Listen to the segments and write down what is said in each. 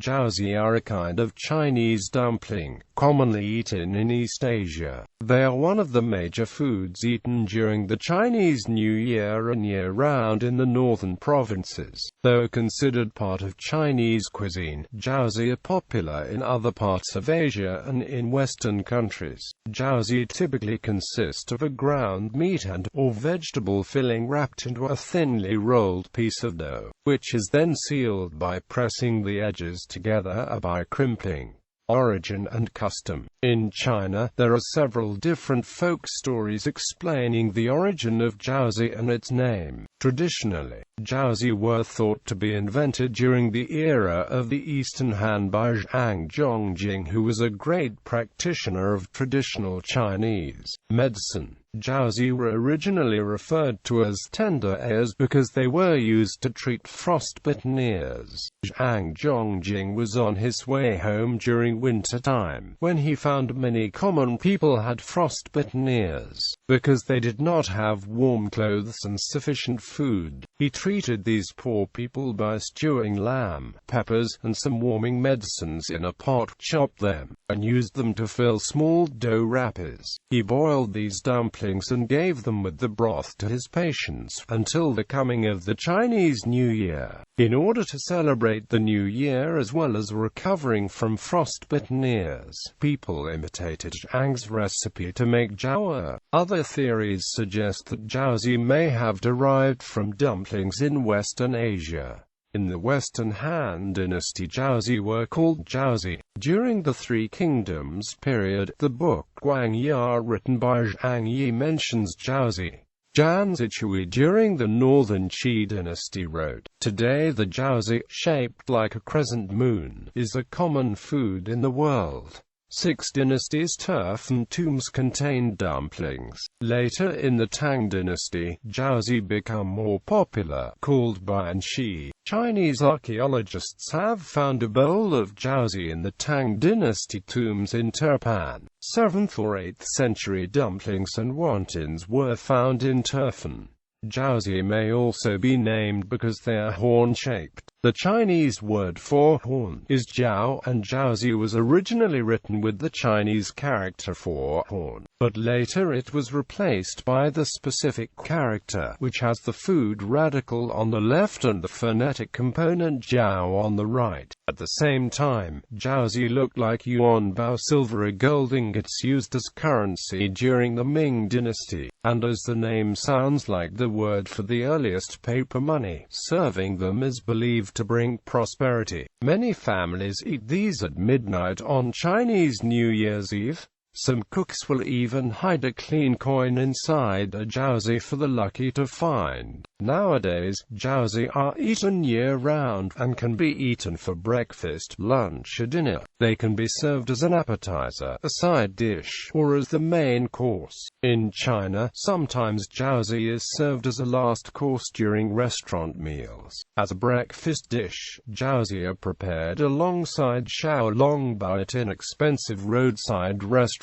Jiaozi are a kind of Chinese dumpling, commonly eaten in East Asia. They are one of the major foods eaten during the Chinese New Year and year-round in the northern provinces. Though considered part of Chinese cuisine, Jiaozi are popular in other parts of Asia and in Western countries. Jiaozi typically consist of a ground meat and/or vegetable filling wrapped into a thinly rolled piece of dough, which is then sealed by pressing the edges together or by crimping. Origin and custom. In China, there are several different folk stories explaining the origin of Jiaozi and its name. Traditionally, Jiaozi were thought to be invented during the era of the Eastern Han by Zhang Zhongjing, who was a great practitioner of traditional Chinese medicine. Jiaozi were originally referred to as tender ears because they were used to treat frostbitten ears. Zhang Zhongjing was on his way home during winter time, when he found many common people had frostbitten ears. Because they did not have warm clothes and sufficient food, he treated these poor people by stewing lamb, peppers, and some warming medicines in a pot, chopped them, and used them to fill small dough wrappers. He boiled these dumplings and gave them with the broth to his patients, until the coming of the Chinese New Year. In order to celebrate the New Year as well as recovering from frostbitten ears, people imitated Zhang's recipe to make jiaozi. Other theories suggest that jiaozi may have derived from dumplings in Western Asia. In the Western Han Dynasty, jiaozi were called jiaozi. During the Three Kingdoms period, the book Guangya written by Zhang Yi mentions jiaozi. Zhan Zichui during the Northern Qi dynasty wrote, "Today the jiaozi, shaped like a crescent moon, is a common food in the world." 6 dynasties turf and tombs contained dumplings. Later in the Tang dynasty, jiaozi become more popular, called banshi. Chinese archaeologists have found a bowl of jiaozi in the Tang dynasty tombs in Turpan. 7th or 8th century dumplings and wontons were found in Turfan. Jiaozi may also be named because they are horn-shaped. The Chinese word for horn is jiao, and jiaozi was originally written with the Chinese character for horn, but later it was replaced by the specific character, which has the food radical on the left and the phonetic component jiao on the right. At the same time, jiaozi looked like yuan bao silver, or gold ingots used as currency during the Ming dynasty, and as the name sounds like the word for the earliest paper money, serving them is believed to bring prosperity. Many families eat these at midnight on Chinese New Year's Eve. Some cooks will even hide a clean coin inside a jiaozi for the lucky to find. Nowadays, jiaozi are eaten year-round, and can be eaten for breakfast, lunch or dinner. They can be served as an appetizer, a side dish, or as the main course. In China, sometimes jiaozi is served as a last course during restaurant meals. As a breakfast dish, jiaozi are prepared alongside xiaolongbao at inexpensive roadside restaurants.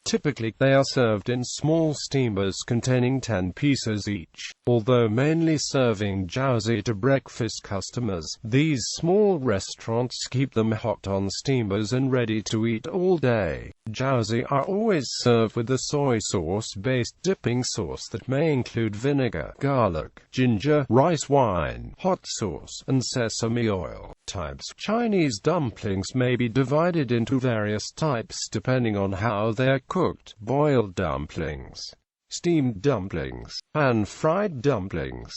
Typically, they are served in small steamers containing 10 pieces each. Although mainly serving jiaozi to breakfast customers, these small restaurants keep them hot on steamers and ready to eat all day. Jiaozi are always served with a soy sauce-based dipping sauce that may include vinegar, garlic, ginger, rice wine, hot sauce, and sesame oil. Types. Chinese dumplings may be divided into various types depending on how they are cooked. Boiled dumplings, steamed dumplings, pan-fried dumplings.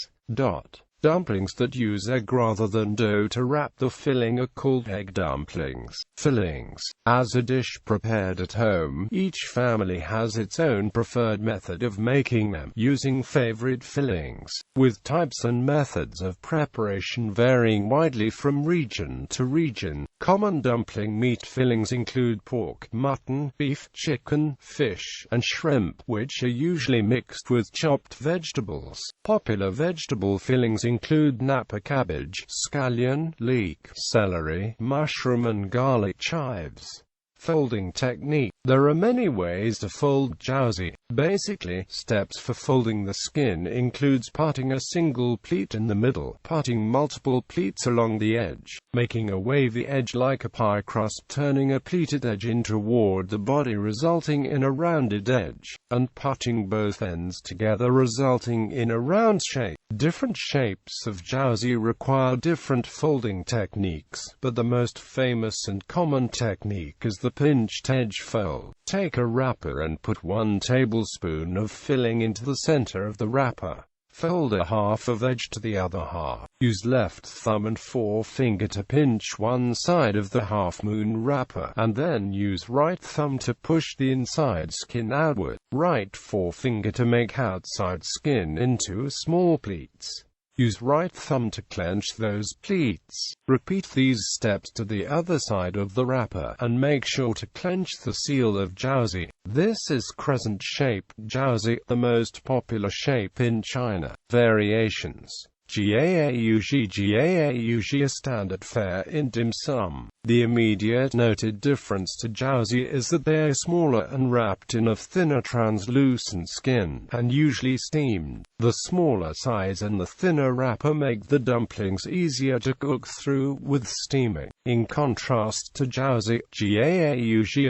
Dumplings that use egg rather than dough to wrap the filling are called egg dumplings. Fillings. As a dish prepared at home, each family has its own preferred method of making them, using favorite fillings, with types and methods of preparation varying widely from region to region. Common dumpling meat fillings include pork, mutton, beef, chicken, fish, and shrimp, which are usually mixed with chopped vegetables. Popular vegetable fillings include napa cabbage, scallion, leek, celery, mushroom, and garlic chives. Folding technique. There are many ways to fold jiaozi. Basically, steps for folding the skin includes parting a single pleat in the middle, parting multiple pleats along the edge, making a wavy edge like a pie crust, turning a pleated edge in toward the body resulting in a rounded edge, and parting both ends together resulting in a round shape. Different shapes of jiaozi require different folding techniques, but the most famous and common technique is the pinched edge fold. Take a wrapper and put 1 tablespoon of filling into the center of the wrapper. Fold a half of edge to the other half. Use left thumb and forefinger to pinch one side of the half-moon wrapper, and then use right thumb to push the inside skin outward. Right forefinger to make outside skin into small pleats. Use right thumb to clench those pleats. Repeat these steps to the other side of the wrapper, and make sure to clench the seal of jiaozi. This is crescent-shaped jiaozi, the most popular shape in China. Variations: Jiaozi, a standard fare in dim sum. The immediate noted difference to jiaozi is that they are smaller and wrapped in a thinner translucent skin, and usually steamed. The smaller size and the thinner wrapper make the dumplings easier to cook through with steaming. In contrast to jiaozi,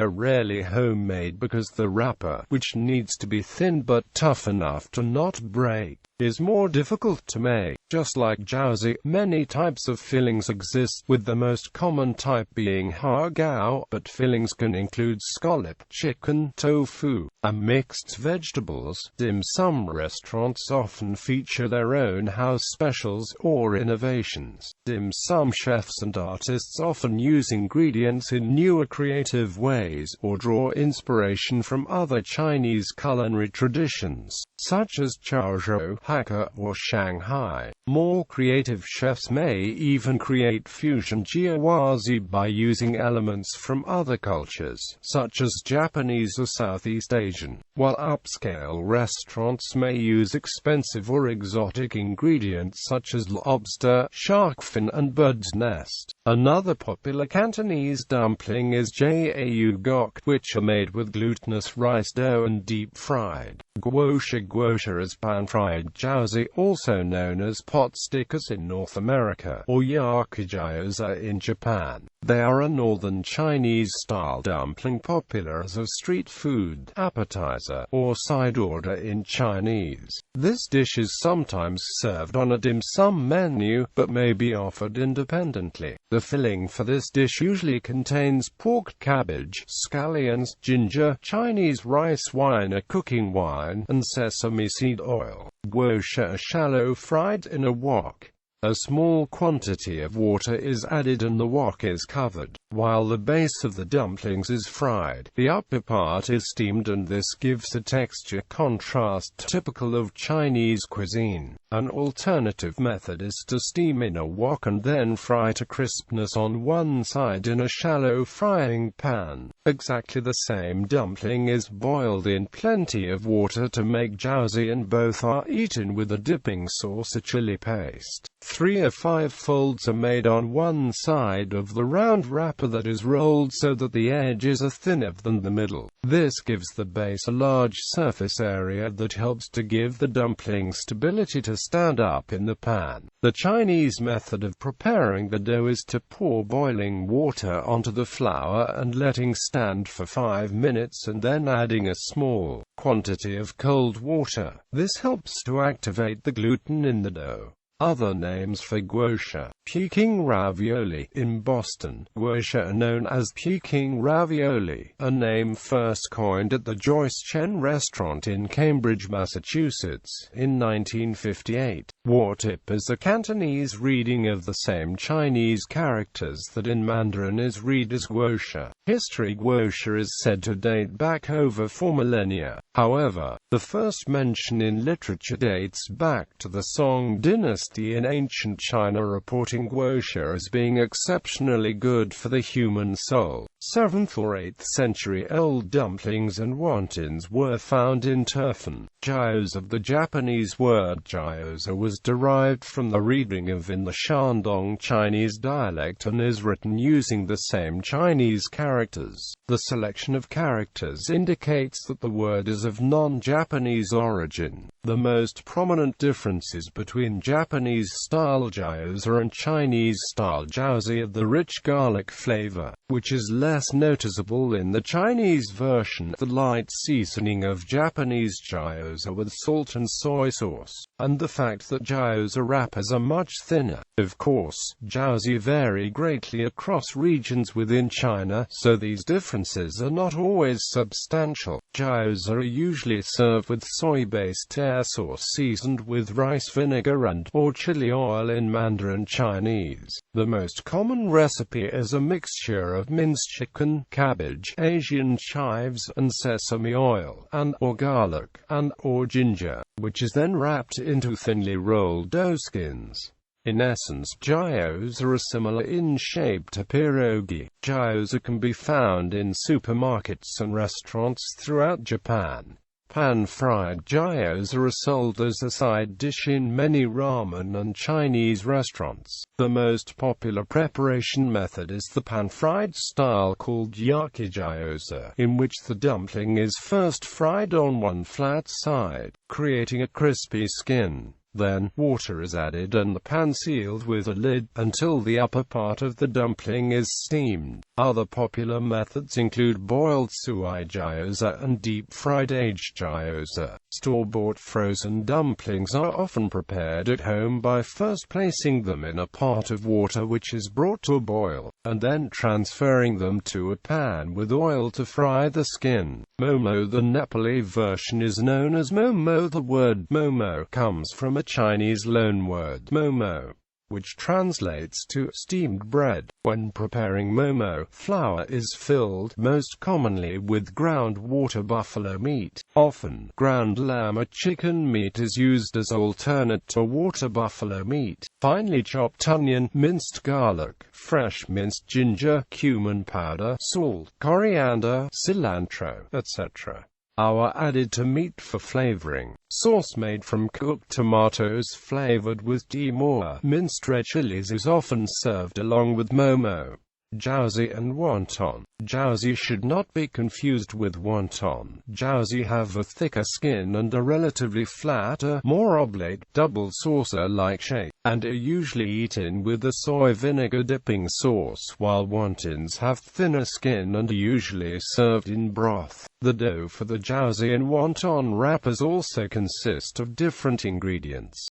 are rarely homemade because the wrapper, which needs to be thin but tough enough to not break, is more difficult to make. Just like jiaozi, many types of fillings exist, with the most common type being hagao, but fillings can include scallop, chicken, tofu, and mixed vegetables. Dim sum restaurants often feature their own house specials or innovations. Dim sum chefs and artists often use ingredients in newer creative ways, or draw inspiration from other Chinese culinary traditions, such as Chaozhou, Hakka, or Shanghai. More creative chefs may even create fusion Jiaozi by using elements from other cultures, such as Japanese or Southeast Asian, while upscale restaurants may use expensive or exotic ingredients such as lobster, shark fin, and bird's nest. Another popular Cantonese dumpling is jiao gok, which are made with glutinous rice dough and deep-fried. Guosha is pan-fried jiaozi, also known as pot stickers in North America, or yakijiaozi in Japan. They are a northern Chinese-style dumpling popular as a street food, appetizer, or side order in Chinese. This dish is sometimes served on a dim sum menu, but may be offered independently. The filling for this dish usually contains pork, cabbage, scallions, ginger, Chinese rice wine, a cooking wine, and sesame seed oil. Guosha are shallow fried in a wok. A small quantity of water is added and the wok is covered. While the base of the dumplings is fried, the upper part is steamed, and this gives a texture contrast typical of Chinese cuisine. An alternative method is to steam in a wok and then fry to crispness on one side in a shallow frying pan. Exactly the same dumpling is boiled in plenty of water to make jiaozi, and both are eaten with a dipping sauce, a chili paste. 3 or 5 folds are made on one side of the round wrapper that is rolled so that the edges are thinner than the middle. This gives the base a large surface area that helps to give the dumpling stability to stand up in the pan. The Chinese method of preparing the dough is to pour boiling water onto the flour and letting stand for 5 minutes, and then adding a small quantity of cold water. This helps to activate the gluten in the dough. Other names for guosha: Peking ravioli. In Boston, guosha are known as Peking ravioli, a name first coined at the Joyce Chen restaurant in Cambridge, Massachusetts, in 1958. Wartip is a Cantonese reading of the same Chinese characters that in Mandarin is read as guosha. History: guosha is said to date back over 4 millennia. However, the first mention in literature dates back to the Song dynasty in ancient China, reporting guosha as being exceptionally good for the human soul. 7th or 8th century old dumplings and wontons were found in Turfan. Jiaozi of the Japanese word jiaozi was derived from the reading of in the Shandong Chinese dialect and is written using the same Chinese character characters. The selection of characters indicates that the word is of non-Japanese origin. The most prominent differences between Japanese-style gyoza and Chinese-style jiaozi are the rich garlic flavor, which is less noticeable in the Chinese version, the light seasoning of Japanese gyoza with salt and soy sauce, and the fact that gyoza wrappers are much thinner. Of course, jiaozi vary greatly across regions within China, so these differences are not always substantial. Gyoza are usually served with soy-based air sauce seasoned with rice vinegar and/or chili oil in Mandarin Chinese. The most common recipe is a mixture of minced chicken, cabbage, Asian chives, and sesame oil, and/or garlic, and/or ginger, which is then wrapped into thinly rolled dough skins. In essence, gyoza are similar in shape to pierogi. Gyoza can be found in supermarkets and restaurants throughout Japan. Pan-fried gyoza are sold as a side dish in many ramen and Chinese restaurants. The most popular preparation method is the pan-fried style called yakigyoza, in which the dumpling is first fried on one flat side, creating a crispy skin. Then, water is added and the pan sealed with a lid, until the upper part of the dumpling is steamed. Other popular methods include boiled suai gyoza and deep-fried aged gyoza. Store-bought frozen dumplings are often prepared at home by first placing them in a pot of water which is brought to a boil, and then transferring them to a pan with oil to fry the skin. Momo, the Nepali version, is known as momo. The word momo comes from a Chinese loanword momo, which translates to steamed bread. When preparing momo, flour is filled, most commonly with ground water buffalo meat. Often, ground lamb or chicken meat is used as alternate to water buffalo meat. Finely chopped onion, minced garlic, fresh minced ginger, cumin powder, salt, coriander, cilantro, etc. are added to meat for flavoring. Sauce made from cooked tomatoes flavored with demora, minced red chilies, is often served along with momo. Jiaozi and wonton. Jiaozi should not be confused with wonton. Jiaozi have a thicker skin and a relatively flatter, more oblate, double saucer-like shape, and are usually eaten with a soy vinegar dipping sauce, while wontons have thinner skin and are usually served in broth. The dough for the jiaozi and wonton wrappers also consist of different ingredients.